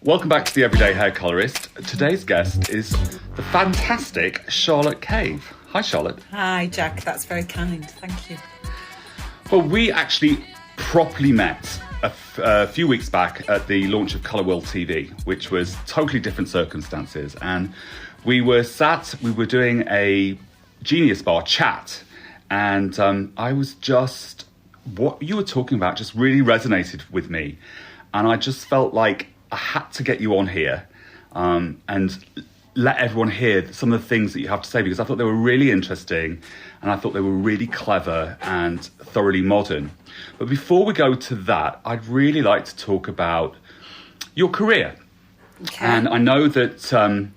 Welcome back to the Everyday Hair Colorist. Today's guest is the fantastic Charlotte Cave. Hi, Charlotte. Hi, Jack. That's very kind. Thank you. Well, we actually properly met a few weeks back at the launch of Colour World TV, which was totally different circumstances. And we were doing a Genius Bar chat. And I was just, what you were talking about just really resonated with me. And I just felt like I had to get you on here and let everyone hear some of the things that you have to say, because I thought they were really interesting and I thought they were really clever and thoroughly modern. But before we go to that, I'd really like to talk about your career. Okay. And I know that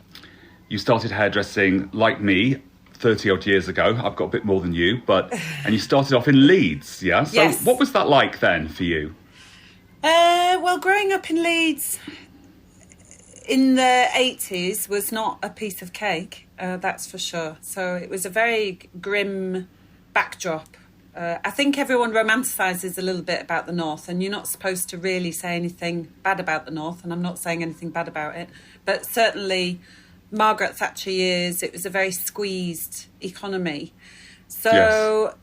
you started hairdressing like me 30 odd years ago. I've got a bit more than you, and you started off in Leeds, yeah? So yes. What was that like then for you? Well, growing up in Leeds in the 80s was not a piece of cake, that's for sure. So it was a very grim backdrop. I think everyone romanticises a little bit about the North, and you're not supposed to really say anything bad about the North, and I'm not saying anything bad about it. But certainly Margaret Thatcher years, it was a very squeezed economy. So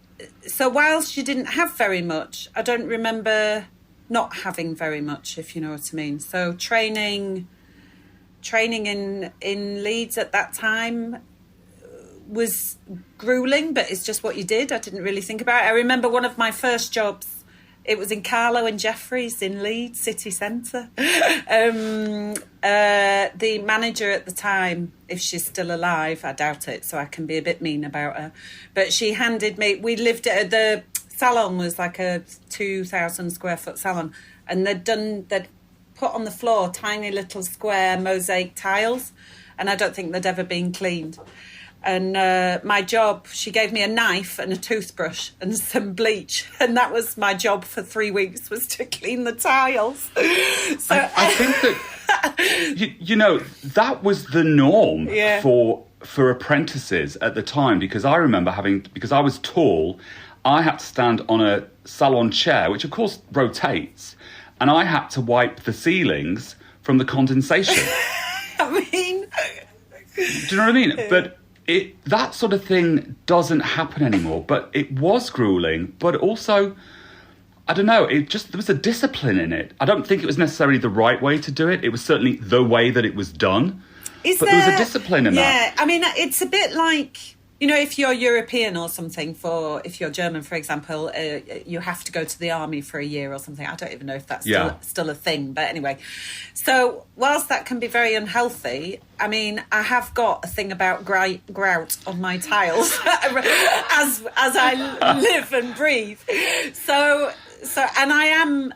whilst you didn't have very much, I don't remember not having very much, if you know what I mean. So training in Leeds at that time was grueling, but it's just what you did. I didn't really think about it. I remember one of my first jobs, it was in Carlo and Jeffreys in Leeds city centre. The manager at the time, if she's still alive, I doubt it, so I can be a bit mean about her, but she handed me, we lived at the Salon, was like a 2,000 square foot salon, and they'd put on the floor tiny little square mosaic tiles, and I don't think they'd ever been cleaned. And my job, she gave me a knife and a toothbrush and some bleach, and that was my job for 3 weeks, was to clean the tiles. So I think that you know, that was the norm for apprentices at the time, because I remember because I was tall, I had to stand on a salon chair, which of course rotates, and I had to wipe the ceilings from the condensation. I mean, do you know what I mean? But that sort of thing doesn't happen anymore. But it was grueling, but also, I don't know, there was a discipline in it. I don't think it was necessarily the right way to do it. It was certainly the way that it was done. There was a discipline in that. Yeah, I mean, it's a bit like, you know, if you're European or something, if you're German, for example, you have to go to the army for a year or something. I don't even know if that's still a thing. But anyway, so whilst that can be very unhealthy, I mean, I have got a thing about grout on my tiles as I live and breathe. So, and I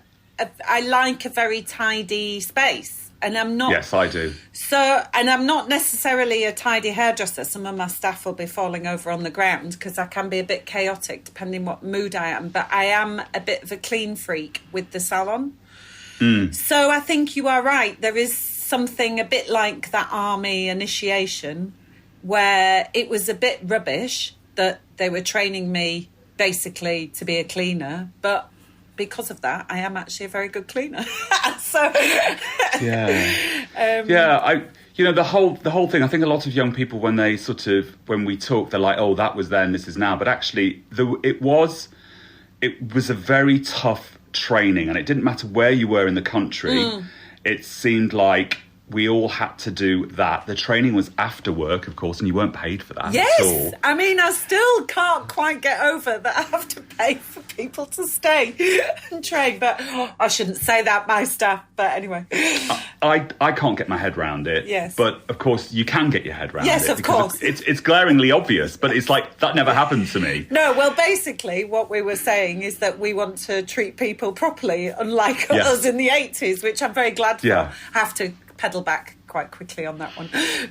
like a very tidy space. And I'm not. Yes, I do. And I'm not necessarily a tidy hairdresser. Some of my staff will be falling over on the ground because I can be a bit chaotic depending what mood I am. But I am a bit of a clean freak with the salon. So I think you are right. There is something a bit like that army initiation where it was a bit rubbish that they were training me basically to be a cleaner, but because of that, I am actually a very good cleaner. So, the whole thing. I think a lot of young people, when we talk, they're like, "Oh, that was then, this is now." But actually, it was a very tough training, and it didn't matter where you were in the country. It seemed like we all had to do that. The training was after work, of course, and you weren't paid for that at all. I mean, I still can't quite get over that I have to pay for people to stay and train. But I shouldn't say that, my staff. But anyway. I can't get my head around it. Yes. But, of course, you can get your head around it. Yes, of course. It's glaringly obvious, but it's like, that never happened to me. No, well, basically, what we were saying is that we want to treat people properly, unlike us in the 80s, which I'm very glad for. Yeah. I have to pedal back quite quickly on that one,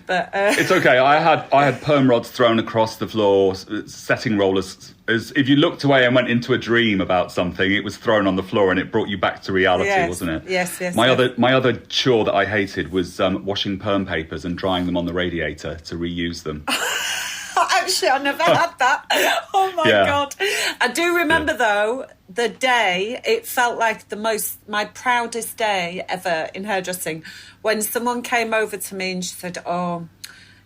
but it's okay. I had perm rods thrown across the floor, setting rollers. As if you looked away and went into a dream about something, it was thrown on the floor and it brought you back to reality, wasn't it? Yes. My other chore that I hated was washing perm papers and drying them on the radiator to reuse them. Actually, I never had that. Oh my God. I do remember though, the day, it felt like my proudest day ever in hairdressing, when someone came over to me and she said, "Oh,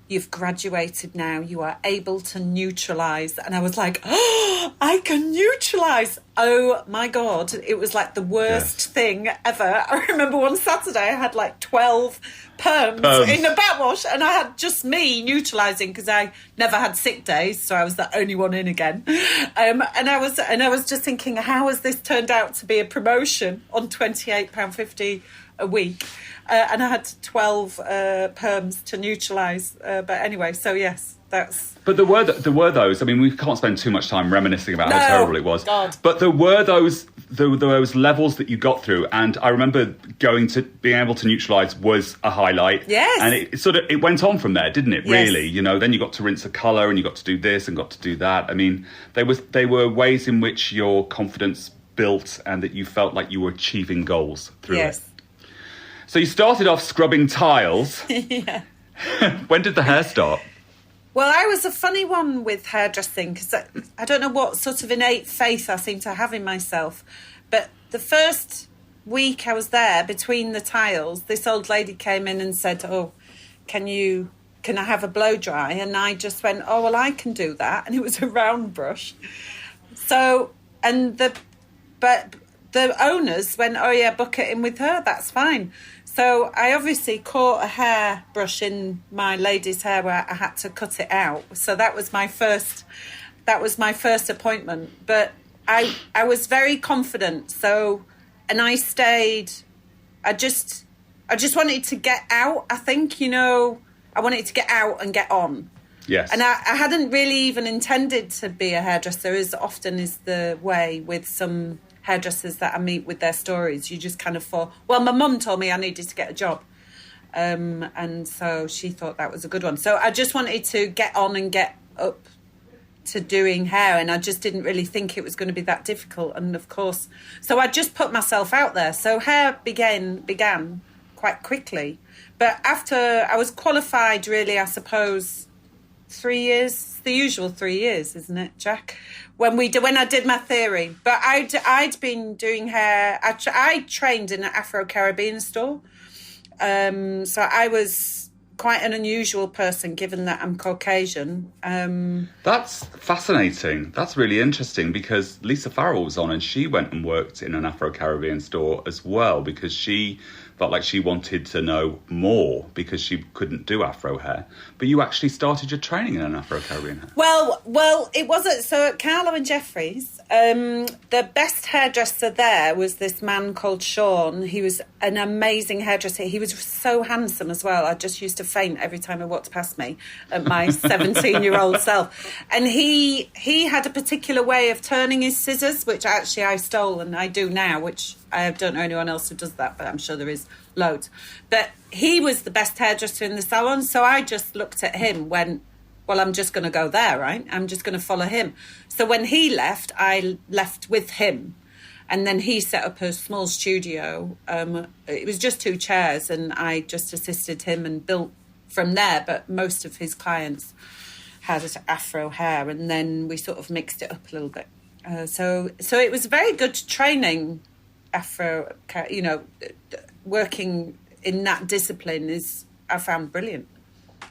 you've graduated now, you are able to neutralise." And I was like, "Oh, I can neutralise." Oh my God, it was like the worst thing ever. I remember one Saturday I had like 12 perms in a backwash, and I had just me neutralising because I never had sick days, so I was the only one in again. And I was just thinking, how has this turned out to be a promotion on £28.50 a week? And I had 12 perms to neutralise. But anyway, so yes, that's... But there were those, I mean, we can't spend too much time reminiscing about how terrible it was. God. But there were those levels that you got through, and I remember being able to neutralise was a highlight. Yes. And it went on from there, didn't it, really? Yes. You know, then you got to rinse a colour, and you got to do this and got to do that. I mean, they were ways in which your confidence built and that you felt like you were achieving goals through it. So you started off scrubbing tiles. Yeah. When did the hair start? Well, I was a funny one with hairdressing because I don't know what sort of innate faith I seem to have in myself. But the first week I was there, between the tiles, this old lady came in and said, "Oh, can I have a blow dry?" And I just went, "Oh, well, I can do that." And it was a round brush. So, but the owners went, "Oh yeah, book it in with her, that's fine." So I obviously caught a hairbrush in my lady's hair where I had to cut it out. So that was my first appointment. But I was very confident. So, and I stayed. I just wanted to get out. I think, I wanted to get out and get on. Yes. And I hadn't really even intended to be a hairdresser, as often is the way with some hairdressers that I meet with their stories. You just kind of thought, well, my mum told me I needed to get a job. And so she thought that was a good one. So I just wanted to get on and get up to doing hair, and I just didn't really think it was going to be that difficult. And of course, so I just put myself out there. So hair began quite quickly. But after I was qualified, really, I suppose, 3 years, the usual 3 years, isn't it, Jack? When I did my theory. But I'd been doing hair. I trained in an Afro-Caribbean store. So I was quite an unusual person, given that I'm Caucasian. That's fascinating. That's really interesting, because Lisa Farrell was on and she went and worked in an Afro-Caribbean store as well, because she felt like she wanted to know more because she couldn't do Afro hair. But you actually started your training in an Afro-Caribbean hair. Well, it wasn't. So at Carlo and Jeffrey's, the best hairdresser there was this man called Sean. He was an amazing hairdresser. He was so handsome as well. I just used to faint every time he walked past me at my 17-year-old self. And he had a particular way of turning his scissors, which actually I stole and I do now, which I don't know anyone else who does that, but I'm sure there is loads. But he was the best hairdresser in the salon, so I just looked at him, went, well, I'm just going to go there, right? I'm just going to follow him. So when he left, I left with him. And then he set up a small studio. It was just 2 chairs, and I just assisted him and built from there. But most of his clients had Afro hair, and then we sort of mixed it up a little bit. So it was very good training. Afro, working in that discipline I found brilliant.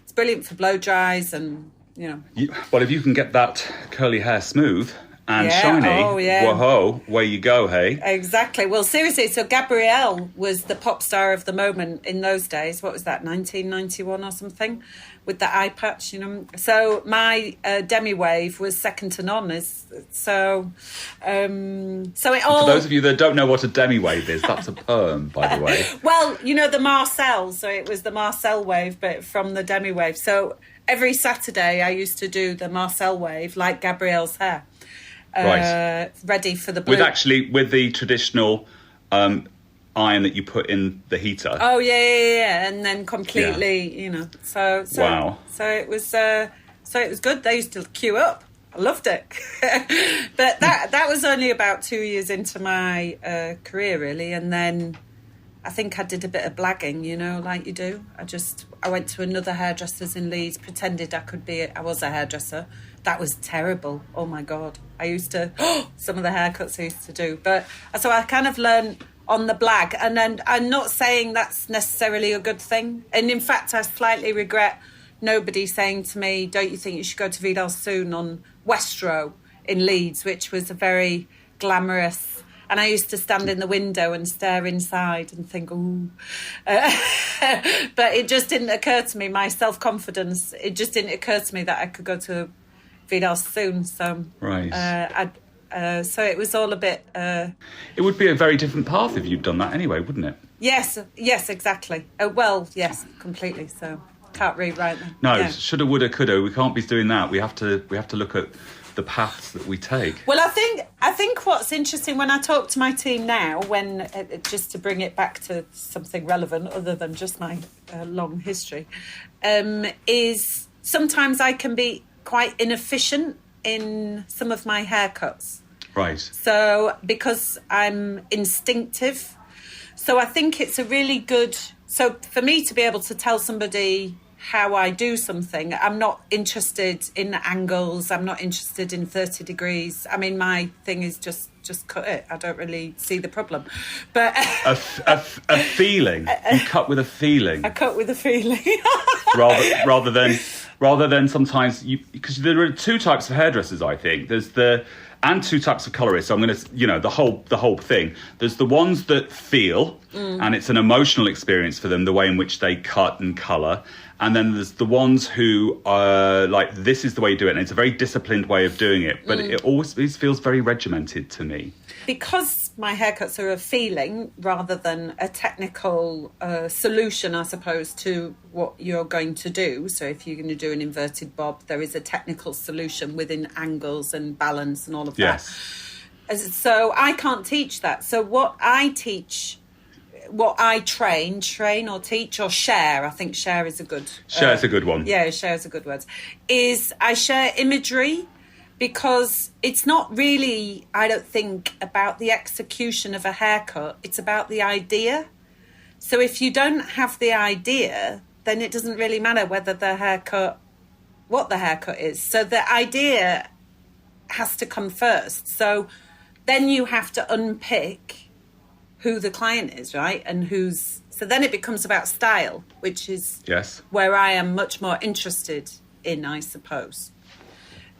It's brilliant for blow dries and, Well, if you can get that curly hair smooth and shiny, whoa, where you go, hey? Exactly. Well, seriously, so Gabrielle was the pop star of the moment in those days. What was that, 1991 or something? With the eye patch, So my demi-wave was second to none. So it all... For those of you that don't know what a demi-wave is, that's a perm, by the way. Well, the Marcel. So it was the Marcel wave, but from the demi-wave. So every Saturday I used to do the Marcel wave, like Gabrielle's hair. Right. Ready for the blue. With the traditional iron that you put in the heater. Oh yeah, and then completely, So wow. So it was good. They used to queue up. I loved it. But that was only about 2 years into my career, really, and then I think I did a bit of blagging, you know, like you do. I went to another hairdresser's in Leeds, pretended I was a hairdresser. That was terrible. Oh my God. I used to, some of the haircuts I used to do. But so I kind of learned on the blag. And then I'm not saying that's necessarily a good thing. And in fact, I slightly regret nobody saying to me, don't you think you should go to Vidal Soon on West Row in Leeds, which was a very glamorous. And I used to stand in the window and stare inside and think, ooh. But it just didn't occur to me, my self-confidence, it just didn't occur to me that I could go to Vidal Soon. So, right. So it was all a bit... It would be a very different path if you'd done that anyway, wouldn't it? Yes, exactly. Well, yes, completely. So can't rewrite them. No, yeah. Shoulda, woulda, coulda. We can't be doing that. We have to look at the paths that we take. Well, I think what's interesting when I talk to my team now, when just to bring it back to something relevant other than just my long history, is sometimes I can be quite inefficient in some of my haircuts. Right. So because I'm instinctive, so I think it's a really good. So for me to be able to tell somebody how I do something, I'm not interested in angles, I'm not interested in 30 degrees. I mean, my thing is just cut it. I don't really see the problem. But a feeling. You cut with a feeling. I cut with a feeling. rather than sometimes because there are two types of hairdressers, I think. And two types of colorists. So I'm going to, the whole thing. There's the ones that feel, and it's an emotional experience for them, the way in which they cut and colour. And then there's the ones who are like, this is the way you do it. And it's a very disciplined way of doing it. But it always feels very regimented to me. Because my haircuts are a feeling rather than a technical solution, I suppose, to what you're going to do. So if you're going to do an inverted bob, there is a technical solution within angles and balance and all of that. Yes. So I can't teach that. So what I teach... What I train or teach or share, I think share is a good... Share is a good one. Yeah, share is a good word. Is I share imagery because it's not really, I don't think, about the execution of a haircut. It's about the idea. So if you don't have the idea, then it doesn't really matter what the haircut is. So the idea has to come first. So then you have to unpick who the client is, right? And so then it becomes about style, which is where I am much more interested in, I suppose,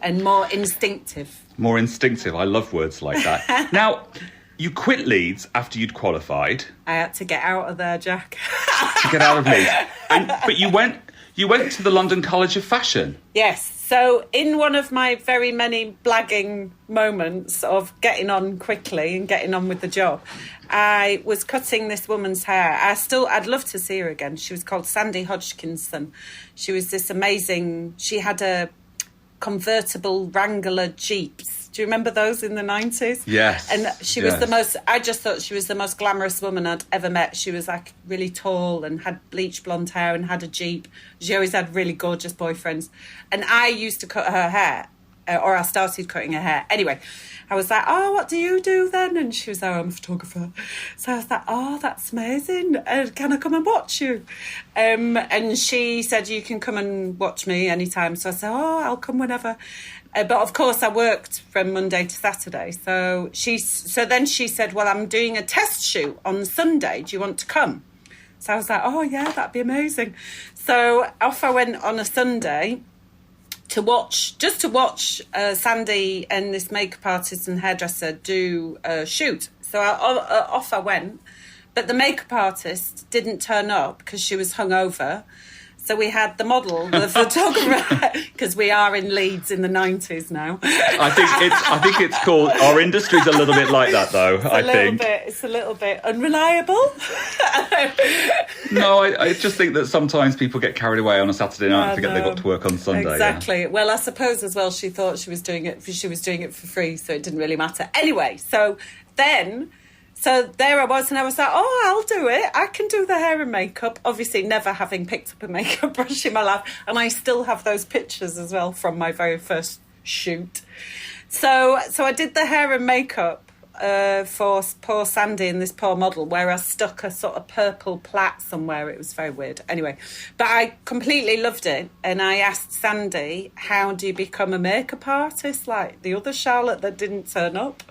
and more instinctive. More instinctive. I love words like that. Now, you quit Leeds after you'd qualified. I had to get out of there, Jack. To get out of Leeds. But you went to the London College of Fashion. Yes. So in one of my very many blagging moments of getting on quickly and getting on with the job, I was cutting this woman's hair. I'd love to see her again. She was called Sandy Hodgkinson. She was this amazing... She had a convertible Wrangler Jeeps. Do you remember those in the 90s? Yes. And she was the most... I just thought she was the most glamorous woman I'd ever met. She was like really tall and had bleached blonde hair and had a Jeep. She always had really gorgeous boyfriends. And I used to cut her hair, or I started cutting her hair. Anyway, I was like, oh, what do you do then? And she was like, oh, I'm a photographer. So I was like, oh, that's amazing. Can I come and watch you? And she said, you can come and watch me anytime. So I said, oh, I'll come whenever. But of course, I worked from Monday to Saturday. So then she said, well, I'm doing a test shoot on Sunday. Do you want to come? So I was like, oh, yeah, that'd be amazing. So off I went on a Sunday to watch Sandy and this makeup artist and hairdresser do a shoot. So off I went. But the makeup artist didn't turn up because she was hungover. So we had the model, the photographer, because we are in Leeds in the 90s now. I think it's called... Our industry's a little bit like that, though, It's a little bit unreliable. No, I just think that sometimes people get carried away on a Saturday night and forget they've got to work on Sunday. Exactly. Yeah. Well, I suppose as well she thought she was doing it for free, so it didn't really matter. Anyway, so there I was, and I was like, oh, I'll do it. I can do the hair and makeup. Obviously, never having picked up a makeup brush in my life. And I still have those pictures as well from my very first shoot. So I did the hair and makeup for poor Sandy and this poor model where I stuck a sort of purple plait somewhere. It was very weird. Anyway, but I completely loved it. And I asked Sandy, how do you become a makeup artist like the other Charlotte that didn't turn up?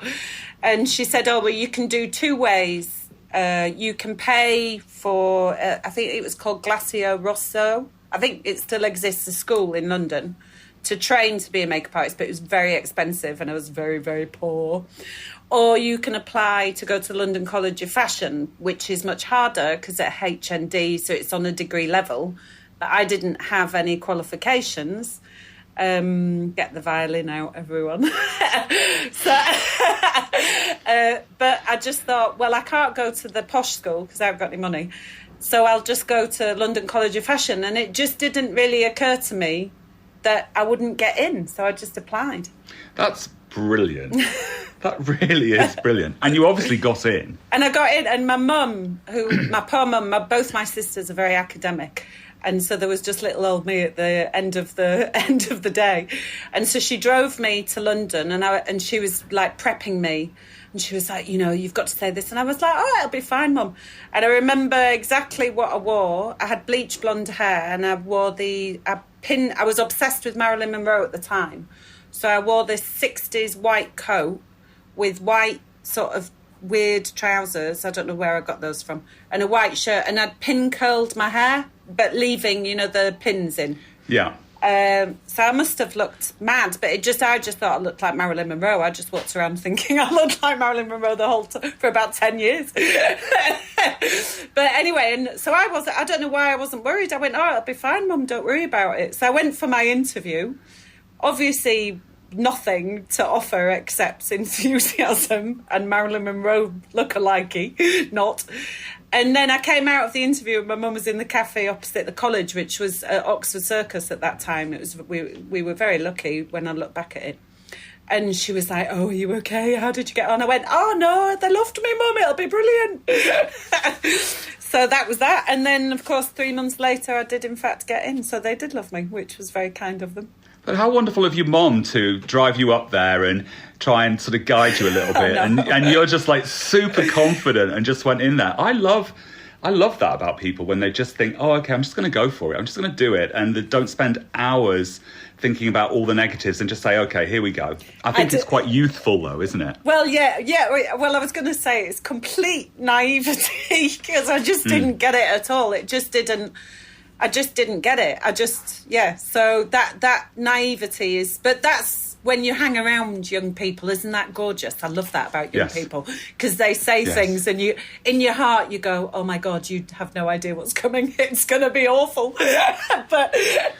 And she said, oh, well, you can do 2 ways. You can pay for, I think it was called Glacio Rosso. I think it still exists, a school in London, to train to be a makeup artist, but it was very expensive and I was very, very poor. Or you can apply to go to London College of Fashion, which is much harder because at HND, so it's on a degree level. But I didn't have any qualifications. Get the violin out, everyone. But I just thought, well, I can't go to the posh school because I haven't got any money. So I'll just go to London College of Fashion. And it just didn't really occur to me that I wouldn't get in. So I just applied. That's brilliant. That really is brilliant. And you obviously got in. And I got in. And my mum, my poor mum, both my sisters are very academic. And so there was just little old me at the end of the day. And so she drove me to London and she was like prepping me. And she was like, you've got to say this. And I was like, oh, it'll be fine, Mum. And I remember exactly what I wore. I had bleach blonde hair and I wore I was obsessed with Marilyn Monroe at the time. So I wore this 60s white coat with white sort of weird trousers. I don't know where I got those from. And a white shirt. And I'd pin curled my hair, but leaving, the pins in. Yeah. So I must have looked mad, but I just thought I looked like Marilyn Monroe. I just walked around thinking I looked like Marilyn Monroe the whole time for about 10 years. But anyway, and so I don't know why I wasn't worried. I went, oh, it'll be fine, Mum, don't worry about it. So I went for my interview. Obviously, nothing to offer except enthusiasm and Marilyn Monroe look-alike, not. And then I came out of the interview and my mum was in the cafe opposite the college, which was at Oxford Circus at that time. It was we were very lucky when I look back at it. And she was like, oh, are you okay? How did you get on? I went, oh, no, they loved me, Mum. It'll be brilliant. So that was that. And then, of course, 3 months later, I did, in fact, get in. So they did love me, which was very kind of them. But how wonderful of your mom to drive you up there and try and sort of guide you a little bit. And you're just like super confident and just went in there. I love that about people when they just think, oh, okay, I'm just going to go for it. I'm just going to do it. And they don't spend hours thinking about all the negatives and just say, okay, here we go. I think it's quite youthful though, isn't it? Well, yeah. Well, I was going to say it's complete naivety because I just didn't get it at all. I just didn't get it. So that naivety is, but that's when you hang around young people, isn't that gorgeous? I love that about young people because they say things and you, in your heart, you go, oh my God, you have no idea what's coming. It's going to be awful,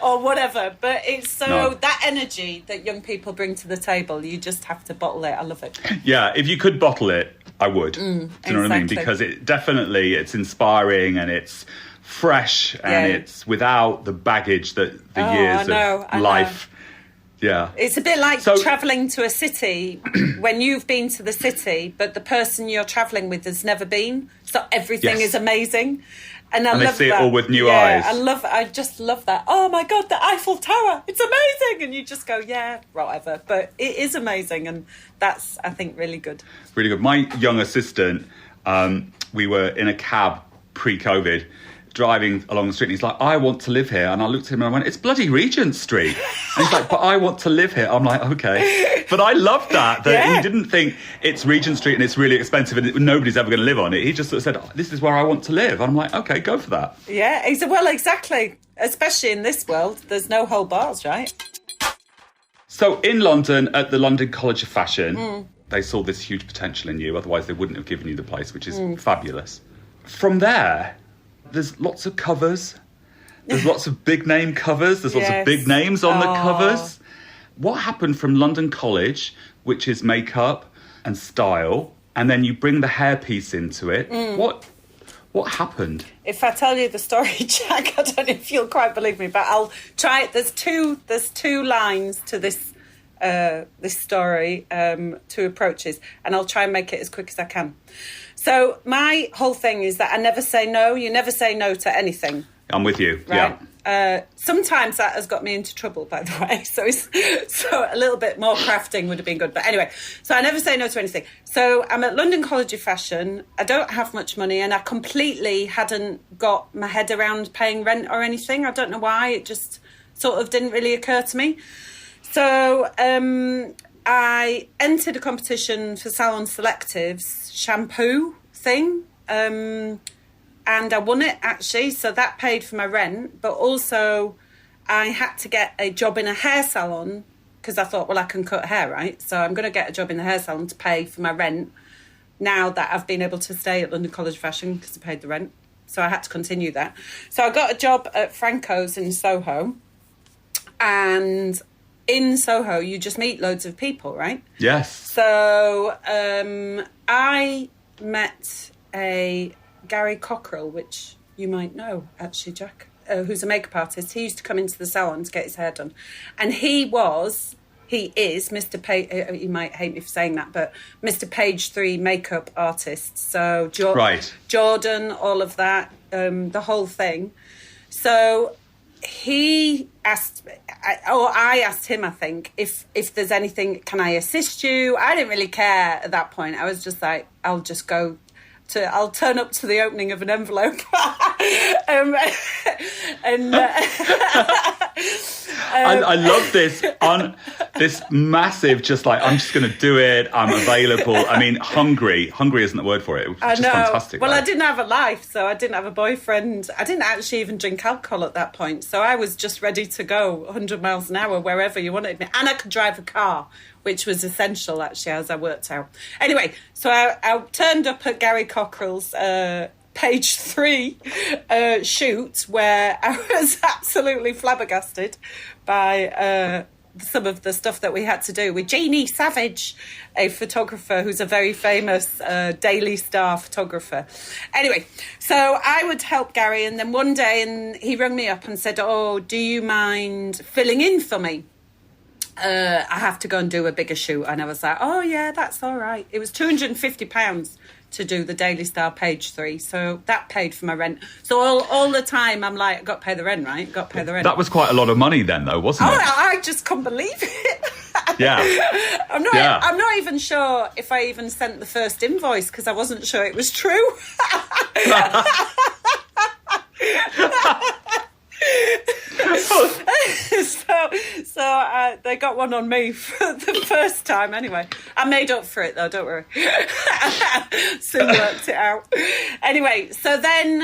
or whatever. But it's that energy that young people bring to the table, you just have to bottle it. I love it. Yeah, if you could bottle it, I would. Do you know what I mean? Because it's inspiring and it's fresh and it's without the baggage that the years of life. Yeah. It's a bit like travelling to a city when you've been to the city, but the person you're travelling with has never been. So everything is amazing. And I love that. They see it all with new eyes. I just love that. Oh my God, the Eiffel Tower. It's amazing. And you just go, yeah, whatever. But it is amazing. And that's, I think, really good. Really good. My young assistant, we were in a cab pre-COVID, driving along the street, and he's like, I want to live here. And I looked at him and I went, it's bloody Regent Street. And he's like, but I want to live here. I'm like, okay. But I love that he didn't think it's Regent Street and it's really expensive and nobody's ever going to live on it. He just sort of said, oh, this is where I want to live. I'm like, okay, go for that. Yeah, well, exactly. Especially in this world, there's no whole bars, right? So in London, at the London College of Fashion, they saw this huge potential in you. Otherwise, they wouldn't have given you the place, which is fabulous. From there, there's lots of covers. There's lots of big name covers. There's lots of big names on the covers. What happened from London College, which is makeup and style, and then you bring the hairpiece into it? What happened? If I tell you the story, Jack, I don't know if you'll quite believe me, but I'll try it. There's two lines to this story, two approaches, and I'll try and make it as quick as I can. So my whole thing is that I never say no. You never say no to anything. I'm with you. Right? Sometimes that has got me into trouble, by the way. So a little bit more crafting would have been good. But anyway, so I never say no to anything. So I'm at London College of Fashion. I don't have much money, and I completely hadn't got my head around paying rent or anything. I don't know why. It just sort of didn't really occur to me. So I entered a competition for Salon Selective's shampoo thing. And I won it, actually, so that paid for my rent. But also, I had to get a job in a hair salon because I thought, well, I can cut hair, right? So I'm going to get a job in the hair salon to pay for my rent now that I've been able to stay at London College of Fashion because I paid the rent. So I had to continue that. So I got a job at Franco's in Soho. And in Soho, you just meet loads of people, right? Yes. So I met a Gary Cockrell, which you might know, actually, Jack, who's a makeup artist. He used to come into the salon to get his hair done. And he is Mr. Page, you might hate me for saying that, but Mr. Page 3 makeup artist. So Jordan, all of that, the whole thing. So he asked, I asked him, I think, if there's anything, can I assist you? I didn't really care at that point. I was just like, I'll turn up to the opening of an envelope. I love this this massive, just like, I'm just going to do it. I'm available. I mean, hungry isn't the word for it. It was just fantastic. Well, right? I didn't have a life, so I didn't have a boyfriend. I didn't actually even drink alcohol at that point. So I was just ready to go 100 miles an hour wherever you wanted me. And I could drive a car, which was essential, actually, as I worked out. Anyway, so I turned up at Gary Cockrell's Page 3 shoot, where I was absolutely flabbergasted by some of the stuff that we had to do with Jeannie Savage, a photographer who's a very famous Daily Star photographer. Anyway, so I would help Gary, and then one day he rang me up and said, oh, do you mind filling in for me? I have to go and do a bigger shoot. And I was like, oh, yeah, that's all right. It was £250 to do the Daily Star Page 3. So that paid for my rent. So all the time, I'm like, I've got to pay the rent, right? Got to pay the rent. That was quite a lot of money then, though, wasn't it? I just couldn't believe it. Yeah. I'm not even sure if I even sent the first invoice because I wasn't sure it was true. So they got one on me for the first time anyway. I made up for it though, don't worry. Soon worked it out. Anyway, so then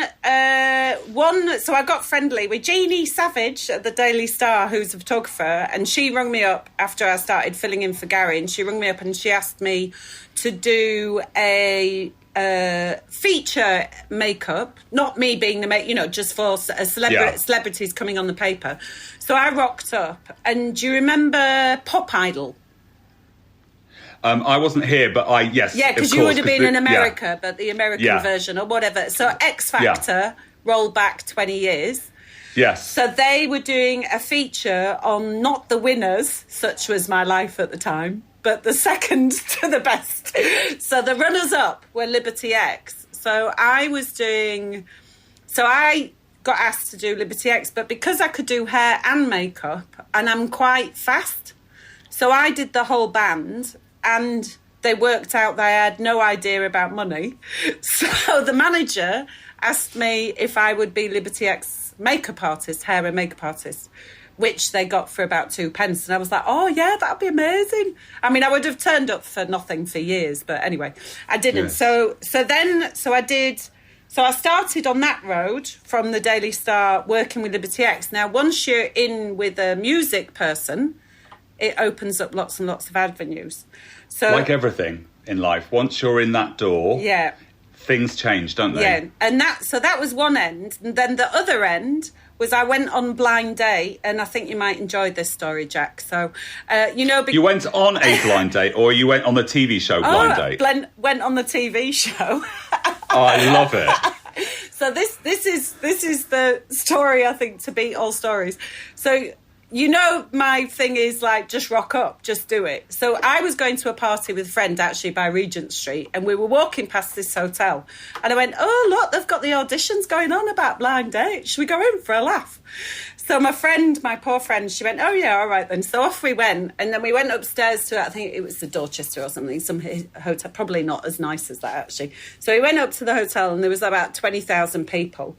so I got friendly with Jeannie Savage at the Daily Star, who's a photographer, and she rang me up after I started filling in for Gary, and she rang me up and she asked me to do a feature makeup, not me being the just for celebrities coming on the paper. So I rocked up, and do you remember Pop Idol? I wasn't here, but yes. Yeah, because you would have been in America, but the American version or whatever. So X Factor, roll back 20 years. Yes. So they were doing a feature on not the winners, such was my life at the time, but the second to the best. So the runners-up were Liberty X. So I got asked to do Liberty X, but because I could do hair and makeup, and I'm quite fast, so I did the whole band, and they worked out that I had no idea about money. So the manager asked me if I would be Liberty X makeup artist, hair and makeup artist, which they got for about 2 pence. And I was like, oh, yeah, that'd be amazing. I mean, I would have turned up for nothing for years, but anyway, I didn't. Yes. So I started on that road from the Daily Star working with Liberty X. Now, once you're in with a music person, it opens up lots and lots of avenues. So, like everything in life, once you're in that door, things change, don't they? Yeah, and that was one end. And then the other end was I went on Blind Date, and I think you might enjoy this story, Jack. So, you went on a blind date, or you went on the TV show Blind Date? Went on the TV show. Oh, I love it. So this is the story, I think, to beat all stories. So, my thing is like, just rock up, just do it. So I was going to a party with a friend actually by Regent Street, and we were walking past this hotel, and I went, oh, look, they've got the auditions going on about Blind Date. Should we go in for a laugh? So my poor friend, she went, oh yeah, all right then. So off we went, and then we went upstairs to, I think it was the Dorchester or something, some hotel, probably not as nice as that actually. So we went up to the hotel, and there was about 20,000 people.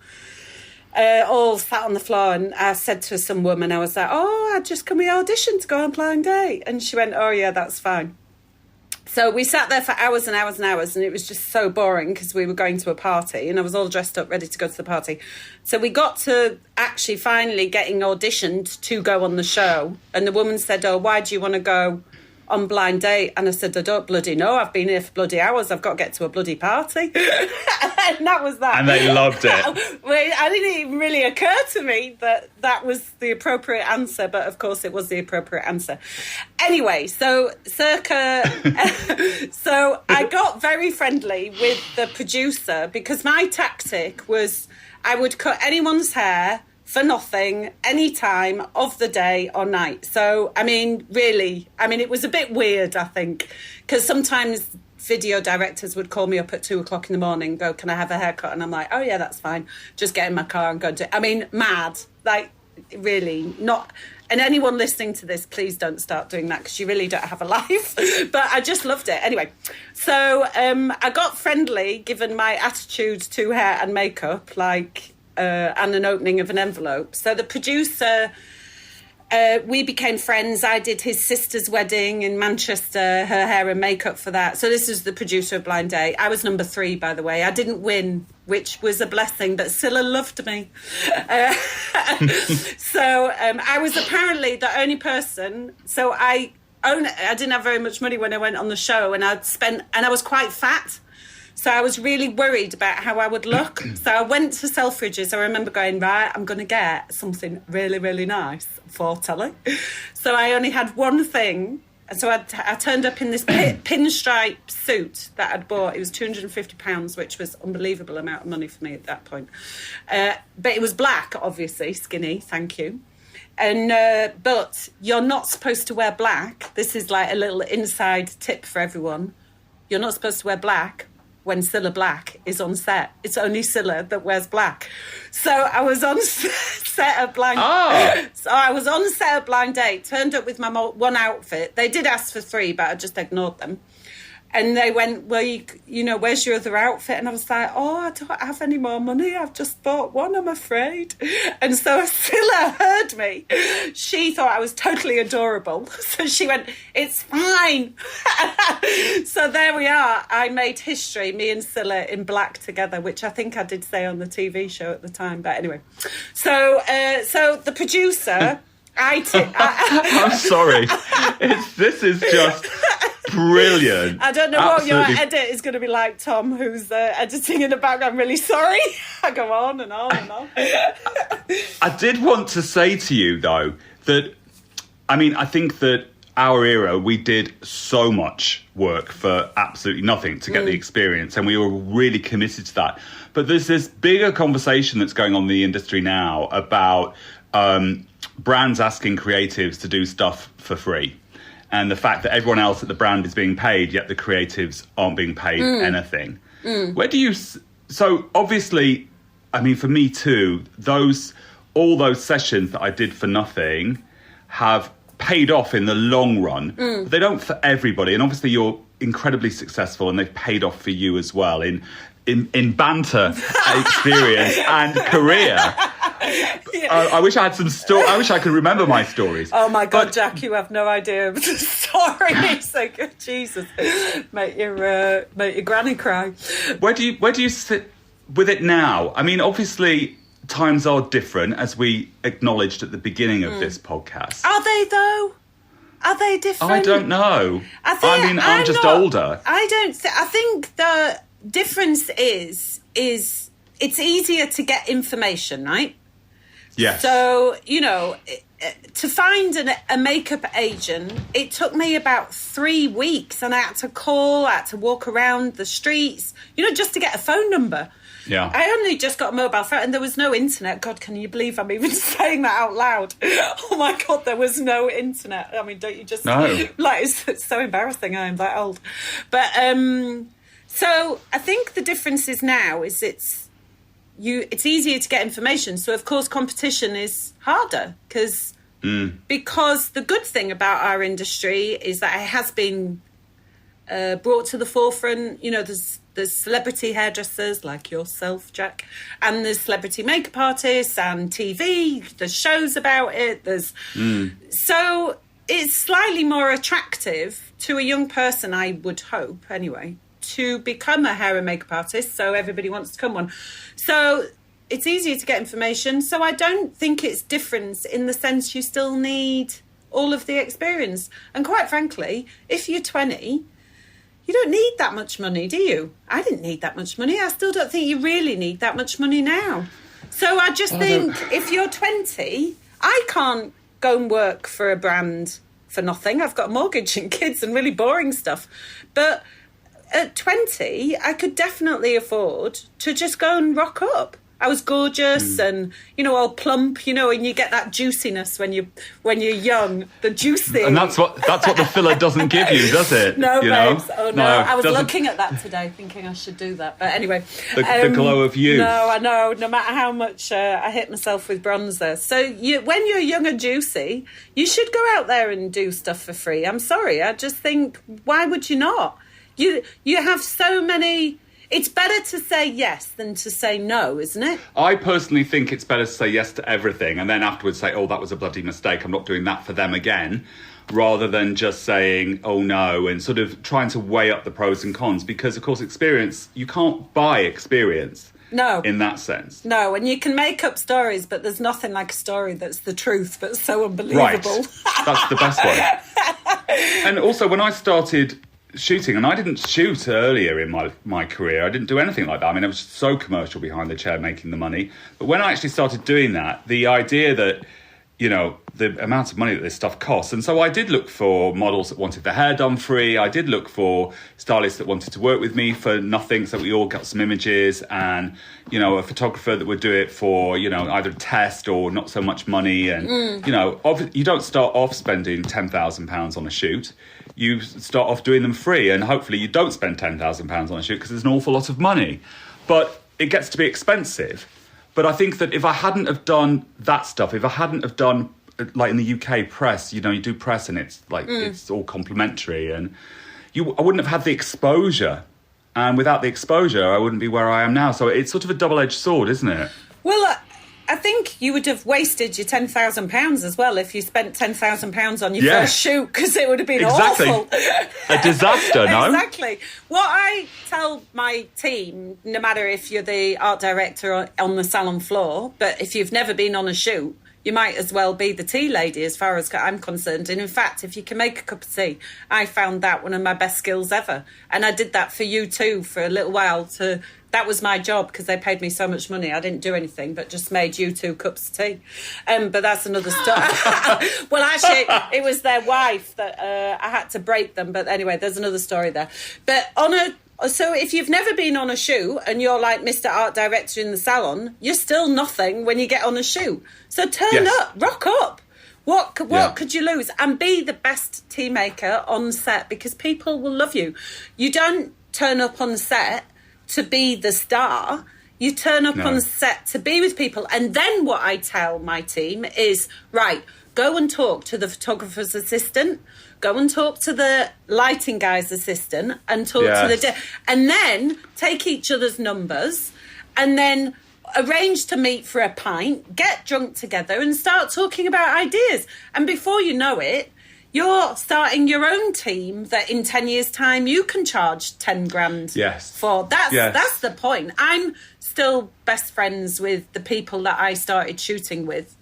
All sat on the floor, and I said to some woman, I was like, oh, I'd just come here audition to go on Blind Date. And she went, oh yeah, that's fine. So we sat there for hours and hours and hours, and it was just so boring because we were going to a party, and I was all dressed up, ready to go to the party. So we got to actually finally getting auditioned to go on the show, and the woman said, oh, why do you want to go on Blind Date? And I said, I don't bloody know. I've been here for bloody hours. I've got to get to a bloody party. And that was that. And they loved it. I didn't even really occur to me that that was the appropriate answer, but of course it was the appropriate answer. Anyway, so so I got very friendly with the producer because my tactic was I would cut anyone's hair for nothing, any time of the day or night. So, I mean, really, it was a bit weird, I think, because sometimes video directors would call me up at 2:00 in the morning and go, can I have a haircut? And I'm like, oh yeah, that's fine. Just get in my car and go do it. Mad. Like, really, not... And anyone listening to this, please don't start doing that because you really don't have a life. But I just loved it. Anyway, so I got friendly given my attitude to hair and makeup, and an opening of an envelope. So the producer, we became friends. I did his sister's wedding in Manchester, her hair and makeup for that. So this is the producer of Blind Date. I was number 3, by the way. I didn't win, which was a blessing, but Cilla loved me. So I was apparently the only person. So I didn't have very much money when I went on the show, and I was quite fat. So I was really worried about how I would look. So I went to Selfridges. I remember going, right, I'm going to get something really, really nice for telly. So I only had one thing. And so I turned up in this pinstripe suit that I'd bought. It was £250, which was an unbelievable amount of money for me at that point. But it was black, obviously, skinny, thank you. And but you're not supposed to wear black. This is like a little inside tip for everyone. You're not supposed to wear black when Cilla Black is on set. It's only Cilla that wears black. So I was on set of Blind So I was on set of Blind Date, turned up with my one outfit. They did ask for 3, but I just ignored them. And they went, well, you know, where's your other outfit? And I was like, oh, I don't have any more money. I've just bought one, I'm afraid. And so Cilla heard me. She thought I was totally adorable. So she went, it's fine. So there we are. I made history, me and Cilla in black together, which I think I did say on the TV show at the time. But anyway, so the producer... I'm sorry. This is just brilliant. I don't know what your edit is going to be like, Tom, who's editing in the background. I'm really sorry. I go on and on and on. I did want to say to you, though, that, I think that our era, we did so much work for absolutely nothing to get the experience, and we were really committed to that. But there's this bigger conversation that's going on in the industry now about... brands asking creatives to do stuff for free, and the fact that everyone else at the brand is being paid, yet the creatives aren't being paid anything. Where do you... So obviously, for me too, all those sessions that I did for nothing have paid off in the long run. But they don't for everybody, and obviously you're incredibly successful, and they've paid off for you as well in banter, experience and career. Yeah. I wish I had some I wish I could remember my stories. Oh my God, Jack, you have no idea of the stories. Like, Jesus, make your granny cry. Where do you sit with it now? Obviously times are different, as we acknowledged at the beginning of this podcast. Are they though? Are they different? I don't know. I'm just older. I think the difference is it's easier to get information, right? Yes. So, to find a makeup agent, it took me about 3 weeks, and I had to walk around the streets, just to get a phone number. Yeah. I only just got a mobile phone, and there was no internet. God, can you believe I'm even saying that out loud? Oh my God, there was no internet. Don't you just... No. It's so embarrassing. I am that old. But, so I think the difference is now is it's easier to get information. So, of course, competition is harder because the good thing about our industry is that it has been brought to the forefront. You know, there's celebrity hairdressers like yourself, Jack, and there's celebrity makeup artists and TV. There's shows about it. So it's slightly more attractive to a young person, I would hope, anyway, to become a hair and makeup artist. So everybody wants to become one. So it's easier to get information. So I don't think it's different in the sense you still need all of the experience. And quite frankly, if you're 20, you don't need that much money, do you? I didn't need that much money. I still don't think you really need that much money now. So I just think if you're 20, I can't go and work for a brand for nothing. I've got a mortgage and kids and really boring stuff. But at 20, I could definitely afford to just go and rock up. I was gorgeous and, you know, all plump, you know, and you get that juiciness when you're young, the juice thing. And that's what the filler doesn't give you, does it? No, you babes. know? Oh, no. I was looking at that today thinking I should do that. But anyway. The glow of youth. No, I know. No matter how much I hit myself with bronzer. So when you're young and juicy, you should go out there and do stuff for free. I'm sorry. I just think, why would you not? You have so many... It's better to say yes than to say no, isn't it? I personally think it's better to say yes to everything and then afterwards say, oh, that was a bloody mistake, I'm not doing that for them again, rather than just saying, oh, no, and sort of trying to weigh up the pros and cons. Because, of course, experience, you can't buy experience. No. In that sense. No, and you can make up stories, but there's nothing like a story that's the truth, but so unbelievable. Right. That's the best one. And also, when I started shooting, and I didn't shoot earlier in my career. I didn't do anything like that. I mean, I was so commercial behind the chair making the money. But when I actually started doing that, the idea that, you know, the amount of money that this stuff costs. And so I did look for models that wanted their hair done free. I did look for stylists that wanted to work with me for nothing. So we all got some images and, you know, a photographer that would do it for, you know, either a test or not so much money. And, you know, you don't start off spending £10,000 on a shoot. You start off doing them free, and hopefully you don't spend £10,000 on a shoot because there's an awful lot of money. But it gets to be expensive. But I think that if I hadn't have done that stuff, if I hadn't have done, like in the UK press, you know, you do press and it's like, it's all complimentary, and I wouldn't have had the exposure. And without the exposure, I wouldn't be where I am now. So it's sort of a double-edged sword, isn't it? Well, I think you would have wasted your £10,000 as well if you spent £10,000 on your first shoot, because it would have been awful. A disaster, no? Exactly. What I tell my team, no matter if you're the art director on the salon floor, but if you've never been on a shoot, you might as well be the tea lady as far as I'm concerned. And in fact, if you can make a cup of tea, I found that one of my best skills ever. And I did that for you too for a little while. That was my job because they paid me so much money. I didn't do anything but just made you 2 cups of tea. But that's another story. Well, actually, it was their wife that I had to break them. But anyway, there's another story there. But so if you've never been on a shoot and you're like Mr. Art Director in the salon, you're still nothing when you get on a shoot. So turn up, rock up. What could you lose? And be the best tea maker on set, because people will love you. You don't turn up on set to be the star. You turn up on set to be with people. And then what I tell my team is, right, go and talk to the photographer's assistant, go and talk to the lighting guy's assistant, and talk to and then take each other's numbers, and then arrange to meet for a pint, get drunk together and start talking about ideas. And before you know it, you're starting your own team that in 10 years' time you can charge 10 grand for. That's the point. I'm still best friends with the people that I started shooting with.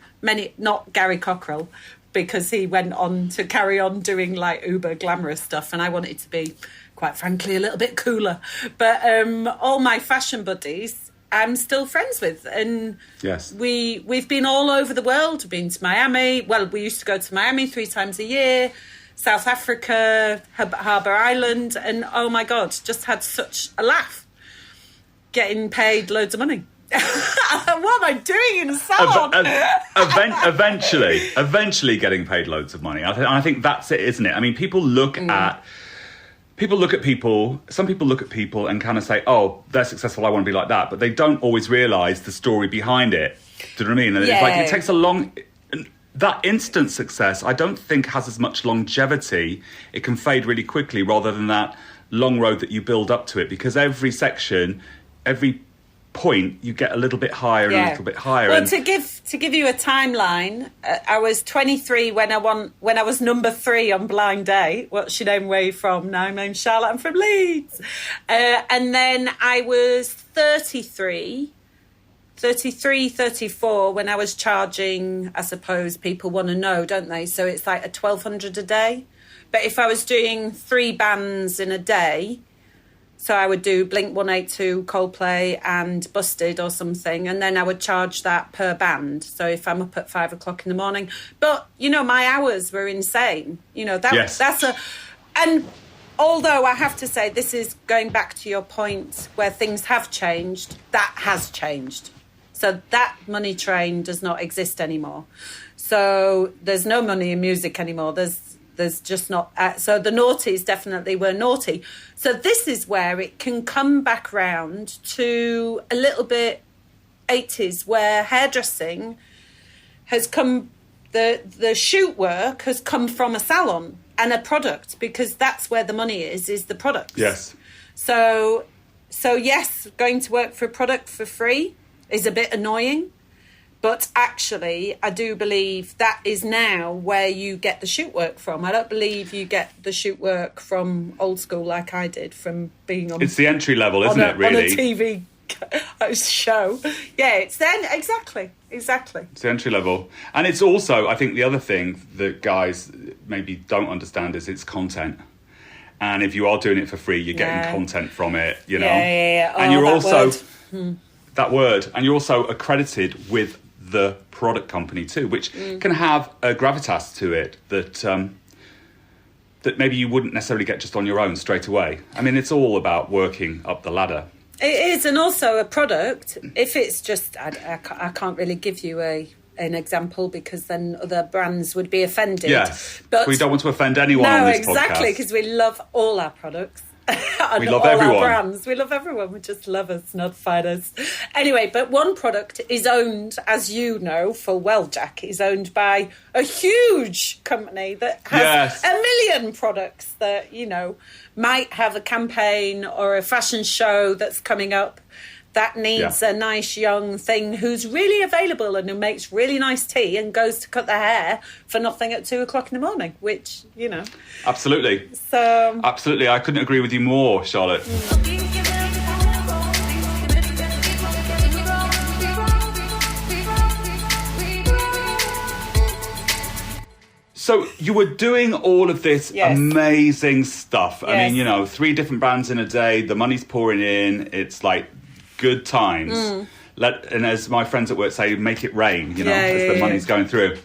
Not Gary Cockrell, because he went on to carry on doing like uber glamorous stuff, and I wanted to be, quite frankly, a little bit cooler. But all my fashion buddies I'm still friends with, and we've been all over the world. We've been to Miami. Well, we used to go to Miami 3 times a year, South Africa, Harbour Island, and oh my God, just had such a laugh. Getting paid loads of money. What am I doing in a salon? Eventually getting paid loads of money. I think that's it, isn't it? I mean, people look at people look at people, some people look at people and kind of say, oh, they're successful, I want to be like that. But they don't always realise the story behind it. Do you know what I mean? And Yeah. it's like, it takes a long... That instant success, I don't think has as much longevity. It can fade really quickly rather than that long road that you build up to it. Because every section, every point, you get a little bit higher and a little bit higher. Well, and to give you a timeline, I was 23 when I was number 3 on Blind Date. What's your name? Where are you from? No, my name's Charlotte. I'm from Leeds. And then I was 33, 34 when I was charging. I suppose people want to know, don't they? So it's like a 1,200 a day. But if I was doing 3 bands in a day, so I would do Blink 182, Coldplay and Busted or something, and then I would charge that per band. So if I'm up at 5 o'clock in the morning. But, you know, my hours were insane. You know, and although I have to say, this is going back to your point where things have changed, that has changed. So that money train does not exist anymore. So there's no money in music anymore. There's just not... so the naughties definitely were naughty. So this is where it can come back round to a little bit 80s, where hairdressing has come... The shoot work has come from a salon and a product, because that's where the money is the product. yes. So yes, going to work for a product for free is a bit annoying. But actually, I do believe that is now where you get the shoot work from. I don't believe you get the shoot work from old school like I did, from being on... It's the entry level, isn't it, really? On a TV show. Yeah, it's then... Exactly. It's the entry level. And it's also, I think the other thing that guys maybe don't understand is it's content. And if you are doing it for free, you're getting content from it, you know? Yeah. And you're also... Word. That word. And you're also accredited with the product company too, which can have a gravitas to it that maybe you wouldn't necessarily get just on your own straight away. I mean, it's all about working up the ladder. It is, and also a product. If it's just, I can't really give you an example, because then other brands would be offended. Yes, but we don't want to offend anyone on this podcast. No, exactly, because we love all our products. We love all everyone. Our brands. We love everyone. We just love us, not fight us. Anyway, but one product is owned, as you know full well, Jack, is owned by a huge company that has a million products that, you know, might have a campaign or a fashion show that's coming up that needs a nice young thing who's really available and who makes really nice tea and goes to cut their hair for nothing at 2 o'clock in the morning, which, you know. Absolutely. So... Absolutely. I couldn't agree with you more, Charlotte. So you were doing all of this amazing stuff. I mean, you know, 3 different brands in a day, the money's pouring in, it's like... good times. And as my friends at work say, make it rain, you know, as the money's going through.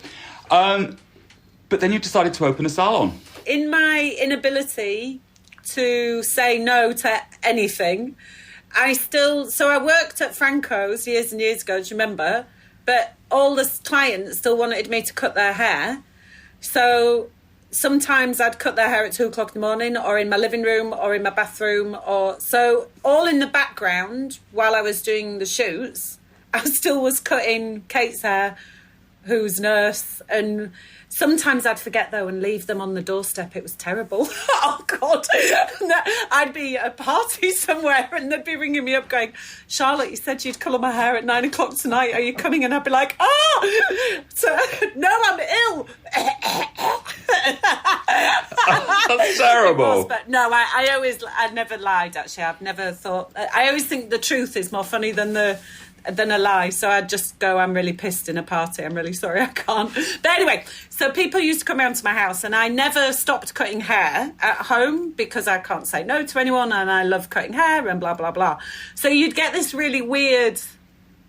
But then you decided to open a salon. In my inability to say no to anything, I worked at Franco's years and years ago, do you remember? But all the clients still wanted me to cut their hair. So sometimes I'd cut their hair at 2 o'clock in the morning, or in my living room, or in my bathroom, or so all in the background while I was doing the shoots. I still was cutting Kate's hair, who's nurse, and sometimes I'd forget though and leave them on the doorstep. It was terrible. Oh God, I'd be at a party somewhere and they'd be ringing me up going, Charlotte, you said you'd colour my hair at 9 o'clock tonight. Are you coming? And I'd be like, so no, I'm ill. That's terrible. But no, I never lied. Actually, I've never thought. I always think the truth is more funny than a lie. So I'd just go, I'm really pissed in a party. I'm really sorry, I can't. But anyway, so people used to come around to my house, and I never stopped cutting hair at home because I can't say no to anyone, and I love cutting hair and blah blah blah. So you'd get this really weird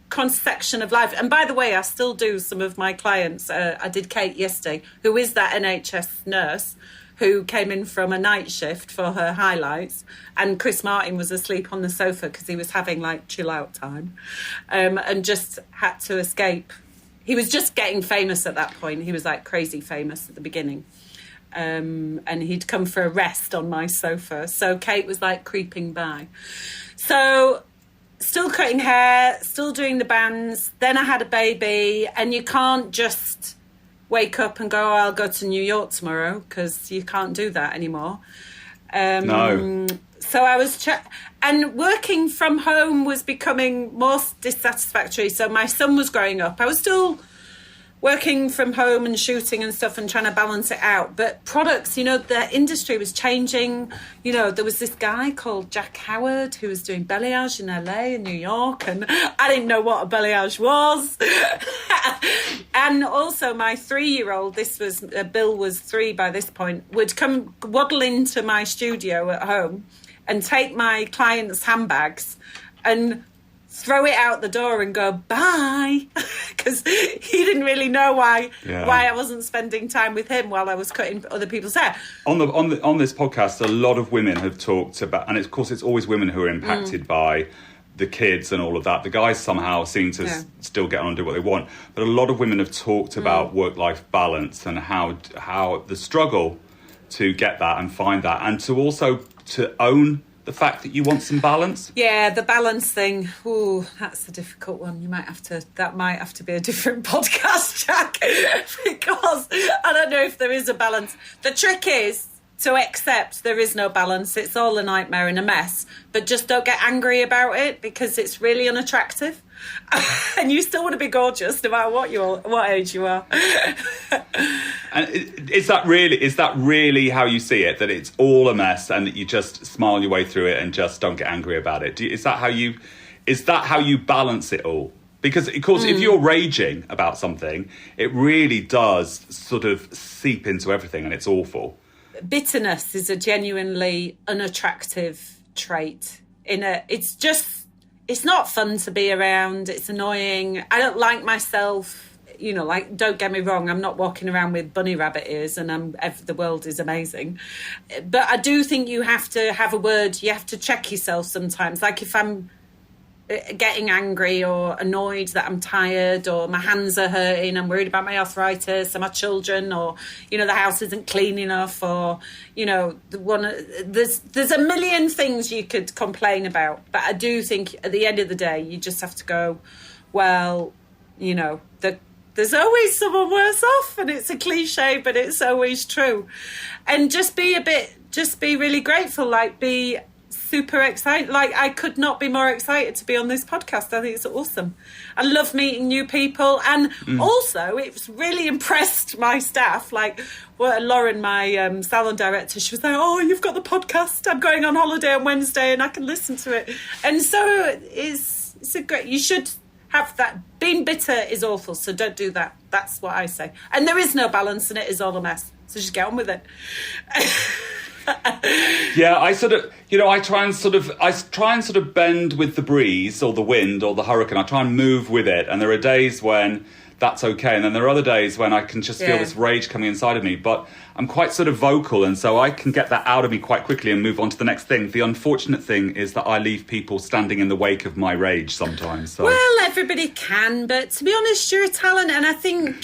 cross-section of life. And by the way, I still do some of my clients. I did Kate yesterday, who is that NHS nurse who came in from a night shift for her highlights, and Chris Martin was asleep on the sofa because he was having like chill out time, and just had to escape. He was just getting famous at that point. He was like crazy famous at the beginning. and he'd come for a rest on my sofa. So Kate was like creeping by. So still cutting hair, still doing the bands. Then I had a baby, and you can't just wake up and go, oh, I'll go to New York tomorrow, because you can't do that anymore. No. So I was, and working from home was becoming more dissatisfactory. So my son was growing up. I was still working from home and shooting and stuff and trying to balance it out. But products, you know, the industry was changing. You know, there was this guy called Jack Howard who was doing balayage in LA and New York, and I didn't know what a balayage was. And also my 3-year-old, Bill was 3 by this point, would come waddle into my studio at home and take my clients' handbags and throw it out the door and go bye, because he didn't really know why I wasn't spending time with him while I was cutting other people's hair. On this podcast, a lot of women have talked about, and of course it's always women who are impacted by the kids and all of that. The guys somehow seem to still get on and do what they want, but a lot of women have talked about work-life balance and how the struggle to get that and find that, and to also to own the fact that you want some balance. Yeah, the balance thing. Ooh, that's a difficult one. That might have to be a different podcast, Jack, because I don't know if there is a balance. The trick is to accept there is no balance. It's all a nightmare and a mess, but just don't get angry about it, because it's really unattractive. And you still want to be gorgeous no matter what age you are. And is that really how you see it? That it's all a mess and that you just smile your way through it and just don't get angry about it? Is that how you balance it all? Because of course, if you're raging about something, it really does sort of seep into everything, and it's awful. Bitterness is a genuinely unattractive trait. It's not fun to be around. It's annoying. I don't like myself. You know, like, don't get me wrong, I'm not walking around with bunny rabbit ears and the world is amazing. But I do think you have to have a word. You have to check yourself sometimes. Like if I'm getting angry or annoyed that I'm tired or my hands are hurting, I'm worried about my arthritis or my children, or, you know, the house isn't clean enough, or, you know, there's a million things you could complain about. But I do think at the end of the day, you just have to go, well, you know, there's always someone worse off, and it's a cliche, but it's always true. And just be really grateful, like be super excited. Like I could not be more excited to be on this podcast. I think it's awesome. I love meeting new people, and also it's really impressed my staff. Like Lauren, my salon director, she was like, "Oh, you've got the podcast. I'm going on holiday on Wednesday, and I can listen to it." And so it's a great. You should have that. Being bitter is awful, so don't do that. That's what I say. And there is no balance, and it is all a mess. So just get on with it. Yeah, I try and sort of bend with the breeze or the wind or the hurricane. I try and move with it, and there are days when that's okay, and then there are other days when I can just feel this rage coming inside of me. But I'm quite sort of vocal, and so I can get that out of me quite quickly and move on to the next thing. The unfortunate thing is that I leave people standing in the wake of my rage sometimes. So. Well, everybody can, but to be honest, you're a talent, and I think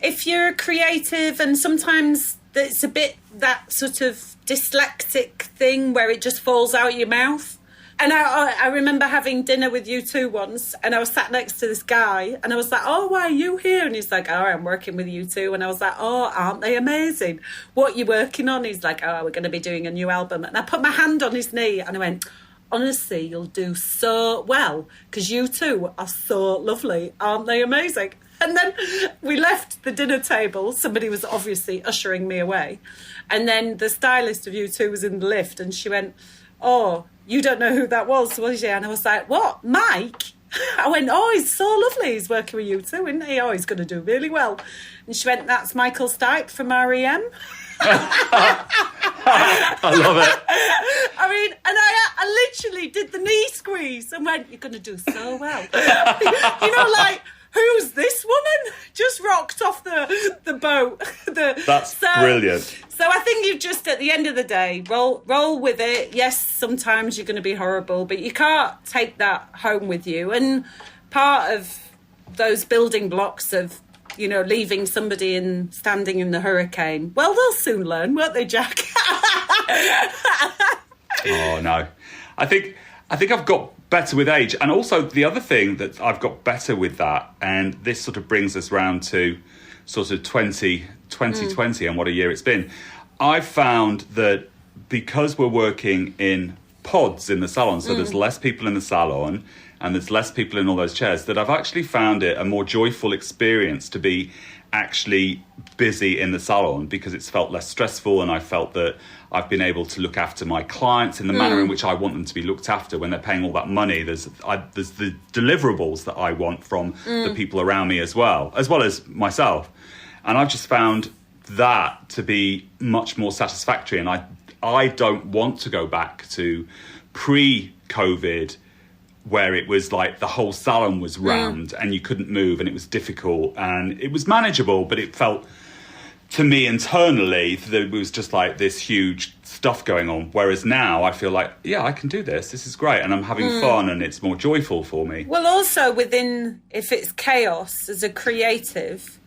if you're creative, and sometimes it's a bit that sort of dyslexic thing where it just falls out your mouth. And I remember having dinner with U2 once, and I was sat next to this guy, and I was like, "Oh, why are you here?" And he's like, "Oh, I'm working with U2." And I was like, "Oh, aren't they amazing? What are you working on?" He's like, "Oh, we're going to be doing a new album." And I put my hand on his knee, and I went, "Honestly, you'll do so well, because U2 are so lovely. Aren't they amazing?" And then we left the dinner table. Somebody was obviously ushering me away. And then the stylist of U2 was in the lift, and she went, "Oh, you don't know who that was, was you?" And I was like, "What, Mike?" I went, "Oh, he's so lovely. He's working with U2, isn't he? Oh, he's going to do really well." And she went, "That's Michael Stipe from REM." I love it. I mean, and I literally did the knee squeeze and went, "You're going to do so well." You know, like, who's this woman? Just rocked off the boat. That's brilliant. So I think you've just, at the end of the day, roll with it. Yes, sometimes you're going to be horrible, but you can't take that home with you. And part of those building blocks of leaving somebody standing in the hurricane. Well, they'll soon learn, won't they, Jack? Oh, no. I think I've got better with age. And also the other thing that I've got better with that, and this sort of brings us round to sort of 2020 and what a year it's been. I've found that because we're working in pods in the salon, so there's less people in the salon and there's less people in all those chairs, that I've actually found it a more joyful experience to be actually busy in the salon, because it's felt less stressful, and I felt that I've been able to look after my clients in the manner in which I want them to be looked after when they're paying all that money. There's the deliverables that I want from the people around me as well as myself. And I've just found that to be much more satisfactory. And I don't want to go back to pre-COVID, where it was like the whole salon was rammed and you couldn't move and it was difficult and it was manageable, but it felt to me internally that it was just like this huge stuff going on. Whereas now I feel like, yeah, I can do this. This is great. And I'm having fun and it's more joyful for me. Well, also if it's chaos as a creative,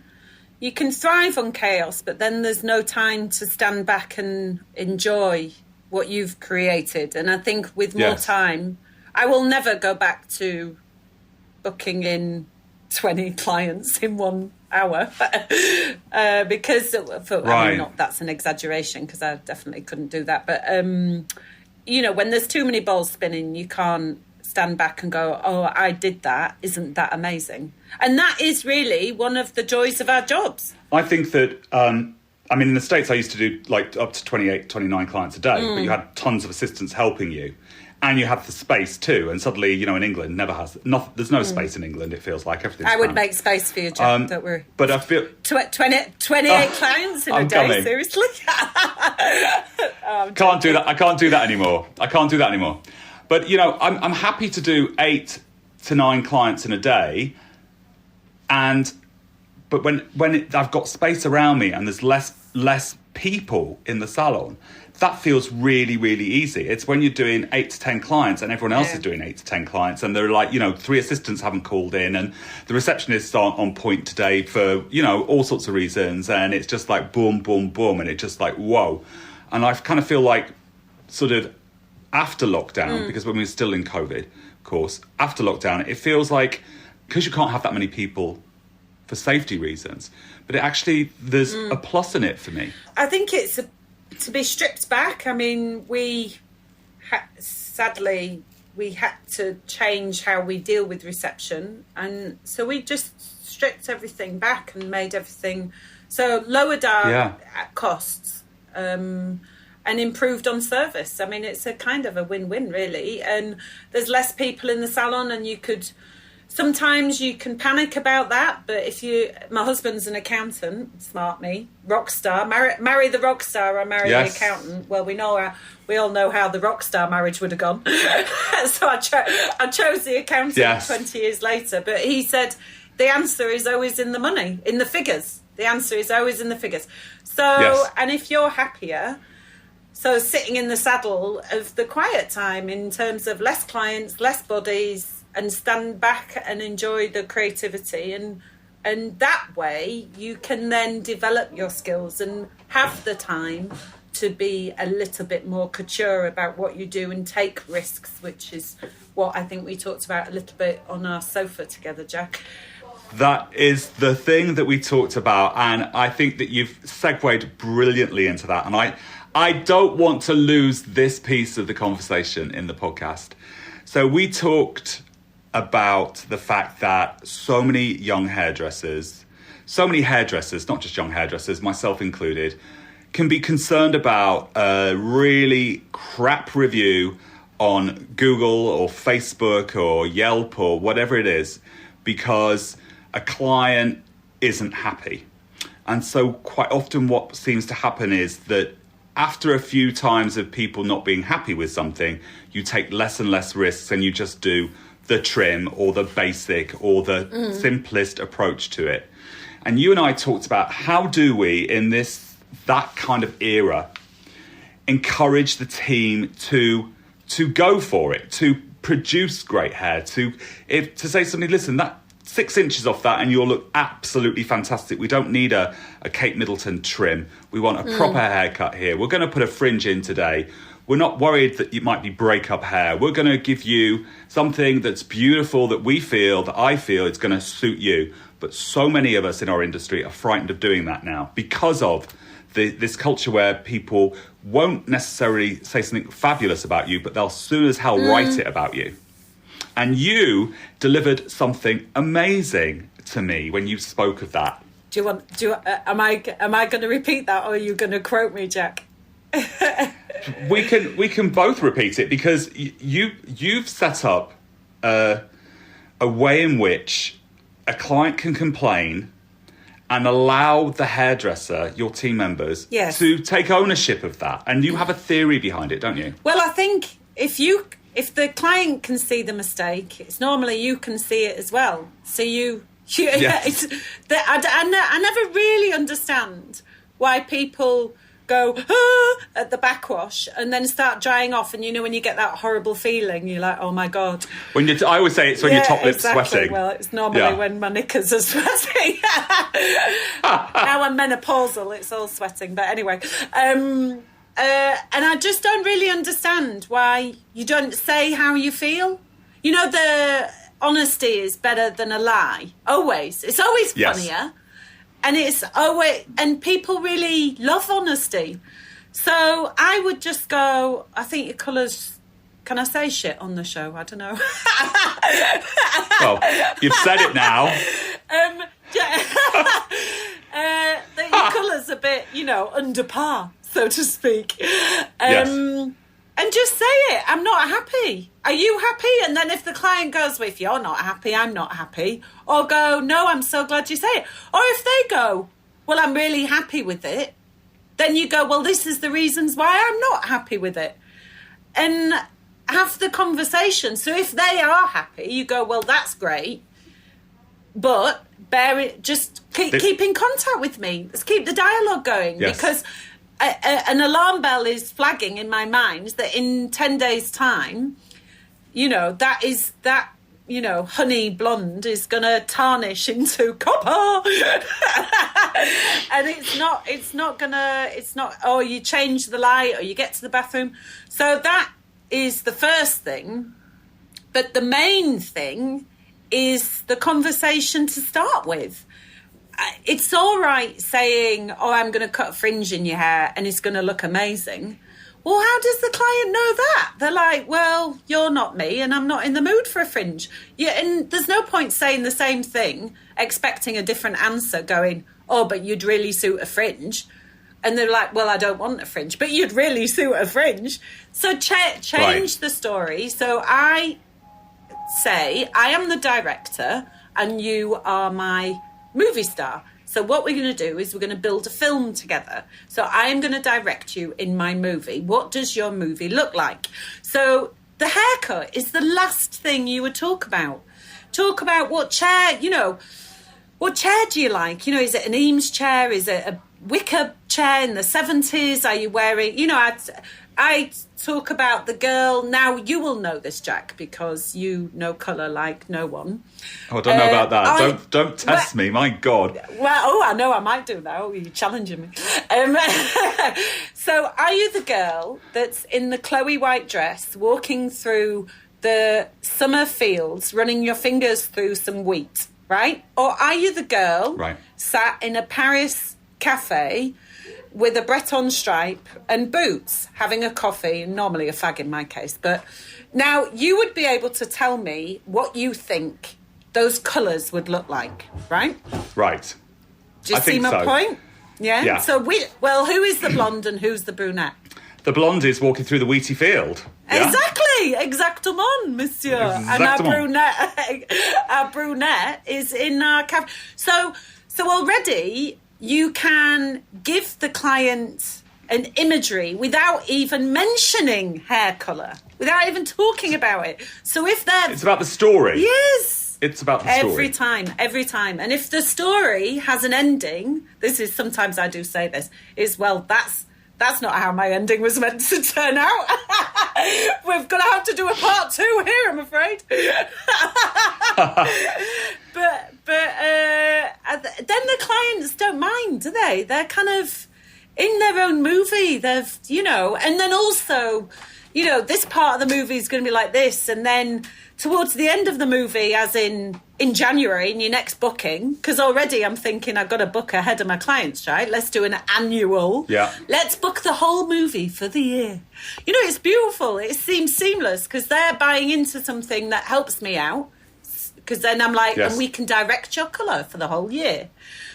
you can thrive on chaos, but then there's no time to stand back and enjoy what you've created. And I think with more time, I will never go back to booking in 20 clients in 1 hour because I mean, that's an exaggeration, because I definitely couldn't do that. But, when there's too many balls spinning, you can't stand back and go, oh, I did that. Isn't that amazing? And that is really one of the joys of our jobs. I think that, in the States, I used to do like up to 28, 29 clients a day, but you had tons of assistants helping you. And you have the space too. And suddenly, in England, there's no space in England, it feels like. Everything's I would make space for you, Jack, don't worry. But I feel... 28 clients in a day, coming. Seriously? Can't do that. I can't do that anymore. But, I'm happy to do 8 to 9 clients in a day. But when I've got space around me and there's less people in the salon, that feels really, really easy. It's when you're doing 8 to 10 clients and everyone else is doing 8 to 10 clients, and they're like, 3 assistants haven't called in and the receptionists aren't on point today for, all sorts of reasons. And it's just like boom, boom, boom. And it's just like, whoa. And I kind of feel like sort of after lockdown, because when we were still in COVID, of course, after lockdown, it feels like, because you can't have that many people for safety reasons, but there's a plus in it for me. I think it's to be stripped back. I mean, sadly, we had to change how we deal with reception. And so we just stripped everything back and made everything... So lowered our costs and improved on service. I mean, it's a kind of a win-win, really. And there's less people in the salon, and you could... Sometimes you can panic about that, but my husband's an accountant, smart me, rock star, marry the rock star or marry the accountant. Well, we all know how the rock star marriage would have gone. So I chose the accountant 20 years later. But he said the answer is always in the money, in the figures. The answer is always in the figures. So, and if you're happier, so sitting in the saddle of the quiet time in terms of less clients, less bodies, and stand back and enjoy the creativity, and that way you can then develop your skills and have the time to be a little bit more couture about what you do and take risks, which is what I think we talked about a little bit on our sofa together, Jack. That is the thing that we talked about, and I think that you've segued brilliantly into that, and I don't want to lose this piece of the conversation in the podcast. So we talked about the fact that so many hairdressers, not just young hairdressers, myself included, can be concerned about a really crap review on Google or Facebook or Yelp or whatever it is, because a client isn't happy. And so quite often what seems to happen is that after a few times of people not being happy with something, you take less and less risks and you just do the trim or the basic or the simplest approach to it. And you and I talked about how do we, in that kind of era, encourage the team to go for it, to produce great hair, to say to somebody, listen, that 6 inches off that and you'll look absolutely fantastic. We don't need a Kate Middleton trim. We want a proper haircut here. We're going to put a fringe in today. We're not worried that you might be breakup hair. We're going to give you something that's beautiful, that I feel it's going to suit you. But so many of us in our industry are frightened of doing that now because of this culture where people won't necessarily say something fabulous about you, but they'll soon as hell write it about you. And you delivered something amazing to me when you spoke of that. Am I going to repeat that, or are you going to quote me, Jack? We can both repeat it, because you've set up a way in which a client can complain and allow the hairdresser, your team members, to take ownership of that. And you have a theory behind it, don't you? Well, I think if the client can see the mistake, it's normally you can see it as well. So yes. I never really understand why people go at the backwash and then start drying off, and when you get that horrible feeling, you're like, oh my god. I always say it's when your top lip's sweating. Well, it's normally when my knickers are sweating. Now I'm menopausal, it's all sweating. But anyway, and I just don't really understand why you don't say how you feel. The honesty is better than a lie. Always. It's always funnier. And people really love honesty. So I would just go, I think your colours, can I say shit on the show? I don't know. Well, you've said it now. Your colour's a bit, under par, so to speak. Yes. And just say it. I'm not happy. Are you happy? And then if the client goes, well, if you're not happy, I'm not happy. Or go, no, I'm so glad you say it. Or if they go, well, I'm really happy with it. Then you go, well, this is the reasons why I'm not happy with it. And have the conversation. So if they are happy, you go, well, that's great. But just keep in contact with me. Let's keep the dialogue going. Yes. Because an alarm bell is flagging in my mind that in 10 days' time, that honey blonde is going to tarnish into copper. And you change the light or you get to the bathroom. So that is the first thing. But the main thing is the conversation to start with. It's all right saying, oh, I'm going to cut a fringe in your hair and it's going to look amazing. Well, how does the client know that? They're like, well, you're not me and I'm not in the mood for a fringe. And there's no point saying the same thing, expecting a different answer, going, oh, but you'd really suit a fringe. And they're like, well, I don't want a fringe, but you'd really suit a fringe. So change the story. So I say, I am the director and you are my movie star. So what we're going to do is we're going to build a film together. So I am going to direct you in my movie. What does your movie look like? So the haircut is the last thing you would talk about. Talk about what chair, what chair do you like? Is it an Eames chair? Is it a wicker chair in the 70s? Are you wearing, I talk about the girl. Now, you will know this, Jack, because you know colour like no one. Oh, I don't know about that. Don't test me, my God. Well, I know I might do now. You're challenging me. So are you the girl that's in the Chloe white dress, walking through the summer fields, running your fingers through some wheat, right? Or are you the girl sat in a Paris cafe with a Breton stripe and boots, having a coffee, and normally a fag in my case. But now you would be able to tell me what you think those colours would look like, right? Right. Do you see my point? Yeah? So who is the blonde and who's the brunette? The blonde is walking through the wheaty field. Yeah? Exactly. Exactement, monsieur. Exactement. And our brunette is in our cafe. So already you can give the client an imagery without even mentioning hair colour, without even talking about it. So if they're... It's about the story. Yes. It's about the story. Every time. And if the story has an ending, sometimes I do say this, is, well, that's not how my ending was meant to turn out. We're going to have to do a part 2 here, I'm afraid. but then the clients don't mind, do they? They're kind of in their own movie. They've, and then also, this part of the movie is going to be like this. And then towards the end of the movie, as in January, in your next booking, because already I'm thinking I've got to book ahead of my clients, right? Let's do an annual. Yeah. Let's book the whole movie for the year. It's beautiful. It seems seamless because they're buying into something that helps me out. Because then I'm like, yes. And we can direct your colour for the whole year.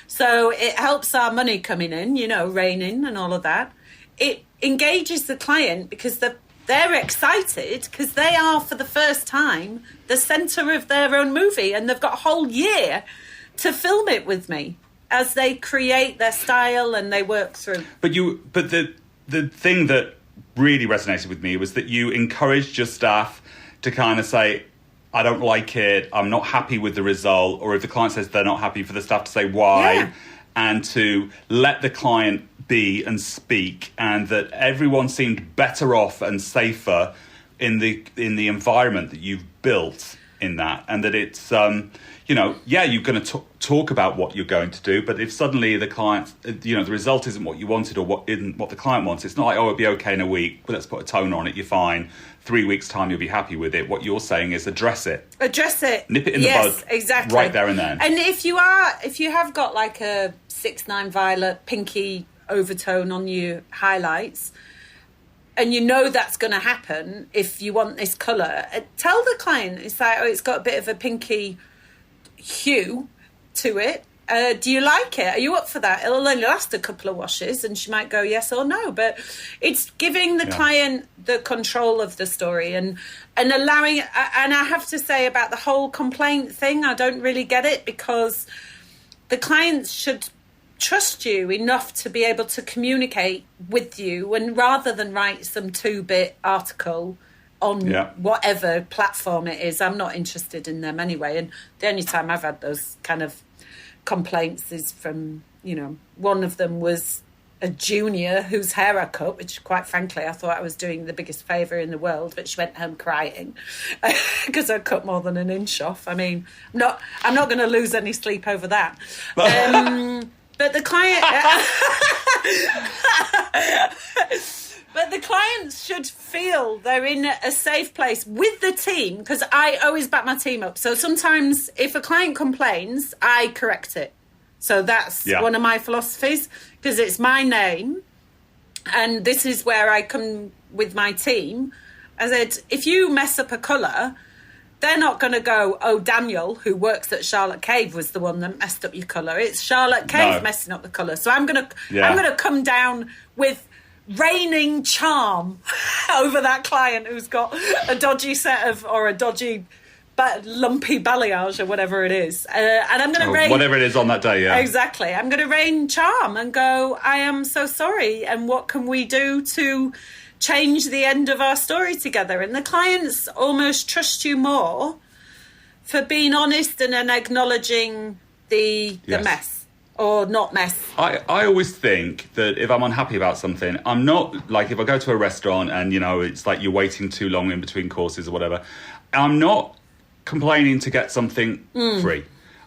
So it helps our money coming in, raining and all of that. It engages the client because they're excited because they are, for the first time, the centre of their own movie, and they've got a whole year to film it with me as they create their style and they work through. But the thing that really resonated with me was that you encouraged your staff to kind of say, I don't like it, I'm not happy with the result, or if the client says they're not happy, for the staff to say why, and to let the client be and speak, and that everyone seemed better off and safer in the environment that you've built in that, and that it's you're going to talk about what you're going to do, but if suddenly the client, the result isn't what you wanted or what isn't what the client wants, it's not like, it'll be okay in a week, but let's put a tone on it, you're fine. 3 weeks' time, you'll be happy with it. What you're saying is address it. Address it. Nip it in the bud. Exactly. Right there and then. And if you have got like a 6-9 violet pinky overtone on your highlights, and that's going to happen if you want this colour, tell the client, it's like, it's got a bit of a pinky hue to it. Do you like it? Are you up for that? It'll only last a couple of washes and she might go yes or no, but it's giving the client the control of the story and allowing, and I have to say about the whole complaint thing, I don't really get it, because the clients should trust you enough to be able to communicate with you, and rather than write some 2-bit article on whatever platform it is, I'm not interested in them anyway. And the only time I've had those kind of complaints is from, one of them was a junior whose hair I cut, which quite frankly I thought I was doing the biggest favour in the world, but she went home crying because I cut more than an inch off. I mean, I'm not going to lose any sleep over that. But the client but the clients should feel they're in a safe place with the team, because I always back my team up. So sometimes if a client complains, I correct it. So that's one of my philosophies, because it's my name. And this is where I come with my team. I said, if you mess up a colour, they're not going to go, oh, Daniel, who works at Charlotte Cave, was the one that messed up your colour. It's Charlotte Cave messing up the colour. So I'm going to come down with raining charm over that client who's got a dodgy set of, or a dodgy lumpy balayage or whatever it is, and I'm going to rain whatever it is on that day. Exactly. I'm going to rain charm and go, I am so sorry, and what can we do to change the end of our story together? And the clients almost trust you more for being honest and then acknowledging the mess. Or not mess. I always think that if I'm unhappy about something, I'm not, like, if I go to a restaurant and, it's like you're waiting too long in between courses or whatever, I'm not complaining to get something free.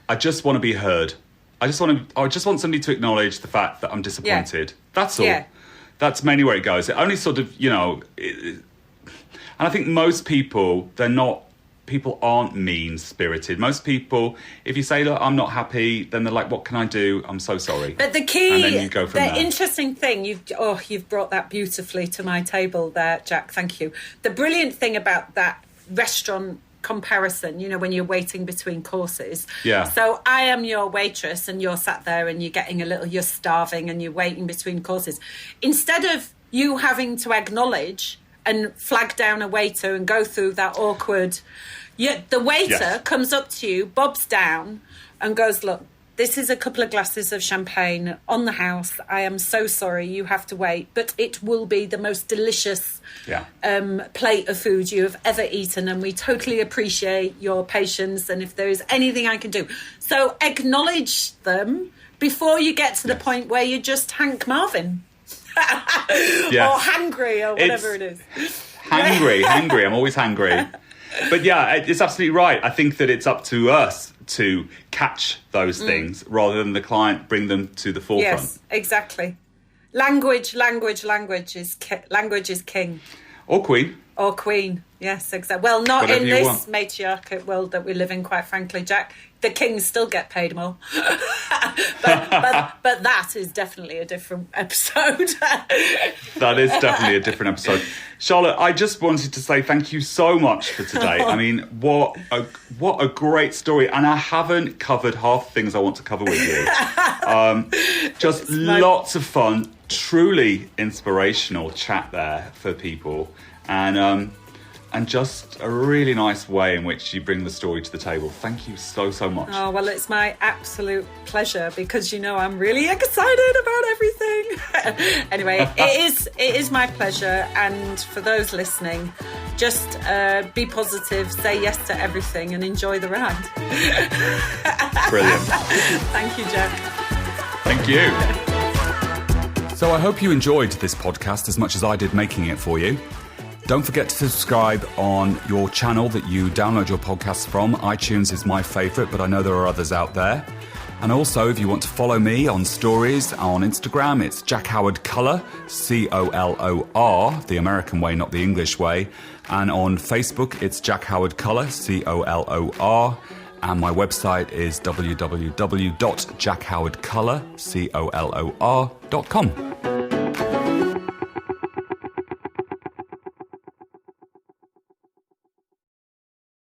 I just want to be heard. I just want somebody to acknowledge the fact that I'm disappointed. That's all. Yeah. That's mainly where it goes. It only sort of, and I think most people, people aren't mean-spirited. Most people, if you say, look, I'm not happy, then they're like, what can I do? I'm so sorry. But the key, and then you go from there. Interesting thing, you've brought that beautifully to my table there, Jack, thank you. The brilliant thing about that restaurant comparison, when you're waiting between courses. Yeah. So I am your waitress and you're sat there and you're starving and you're waiting between courses. Instead of you having to acknowledge and flag down a waiter and go through that awkward... the waiter comes up to you, bobs down and goes, look, this is a couple of glasses of champagne on the house. I am so sorry you have to wait, but it will be the most delicious plate of food you have ever eaten, and we totally appreciate your patience, and if there is anything I can do. So acknowledge them before you get to the point where you're just Hank Marvin. Or hangry or whatever it is. hangry. I'm always hangry. But yeah, it's absolutely right. I think that it's up to us to catch those things rather than the client bring them to the forefront. Yes, exactly. Language is king. Or queen. Or queen, yes, exactly. Well, not Whatever in you this want. matriarchal world that we live in, quite frankly, Jack. The kings still get paid more. but that is definitely a different episode. That is definitely a different episode. Charlotte, I just wanted to say thank you so much for today. I mean, what a great story. And I haven't covered half the things I want to cover with you. Just lots of fun, truly inspirational chat there for people. And just a really nice way in which you bring the story to the table. Thank you so much. Oh, well, it's my absolute pleasure because, I'm really excited about everything. Anyway, it is my pleasure. And for those listening, just be positive, say yes to everything and enjoy the ride. Brilliant. Thank you, Jack. Thank you. So I hope you enjoyed this podcast as much as I did making it for you. Don't forget to subscribe on your channel that you download your podcasts from. iTunes is my favourite, but I know there are others out there. And also, if you want to follow me on stories on Instagram, it's jackhowardcolor, COLOR, the American way, not the English way. And on Facebook, it's jackhowardcolor, COLOR. And my website is www.jackhowardcolor, COLOR.com.